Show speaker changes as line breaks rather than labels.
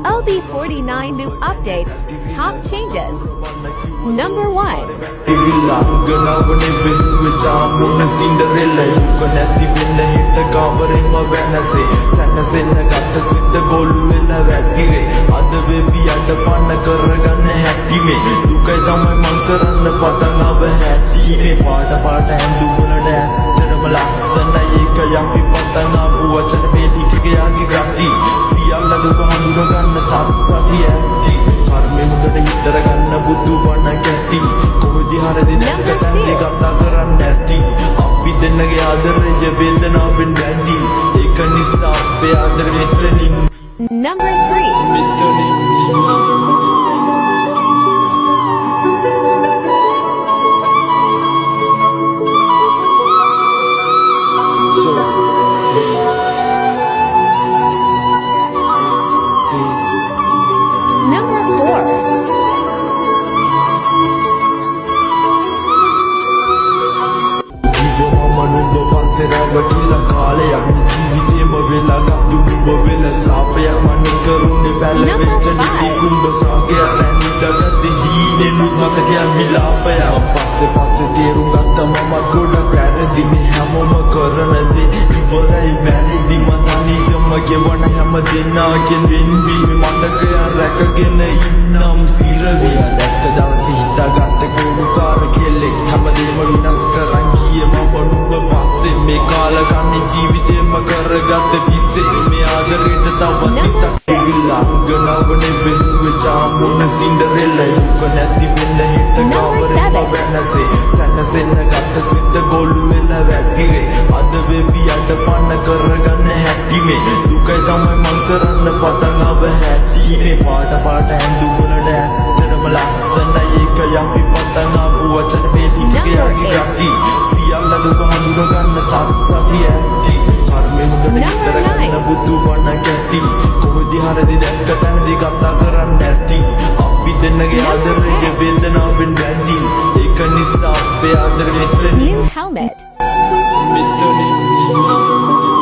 LB49 new updates, top changes. Number 1.
බුදු වණ කැටි කොහොදි හරදි නැකතන් දෙකතා කරන්න ඇති අපි දෙන්නගේ ආදරය වේදනාවෙන් වැඩි ඒක නිසා අපේ ආදරෙ මෙතනින්
Number 3.
මෙතනින්
Number 4.
Watilah kale yang jivite mavela gadu mavela saapya man karunne belle vechani dikumba saagaya rani dagade hine nu matake milapaya passe passe terum gatta mama goda karadi me hamoma karana de ivarai maridi matani jamage wana hama denna ken wenbi me matakaya rakagena innam siraviya dakka dawasi hita gatta godu kara kelle hamadema vinas karan kiye mama nuba passe me kala kanne ජීවිතේම කරගත විසේ මේ ආදරයට තවත් ඉතක් ගනවනේ වෙන්නේ චාමුන Cinderella දුක නැති වෙන්න හිට ගාවරේ වෙනසේ සනසෙන්න ගත සිද්ද ගොළු වෙන වැටිගේ අද වෙවි යඩ පන්න කරගන්න හැටි මේ දුකයි තමයි මං කරන්න පටන් ආව හැටි මේ පාට පාට ඇඳු වලට ඇත්තටම ලස්සනයි ඒක යම්පි පටන් ආව වචන වේදි ටිකේ යටි සියල්ල දුක හඳුන ගන්න සත්‍යය ඇති කර්මෙ හොඳට ඉතර ගන්න බුදු වණ කැටි කොහොදි හරදි දැක්ක තැනදී කතා කරන්න ඇති අපි දෙන්නගේ ආදරය වේදනාවෙන් වැඩි ඒක නිසා අපේ ආදරෙ මෙතනින්
New helmet.
මෙතනින්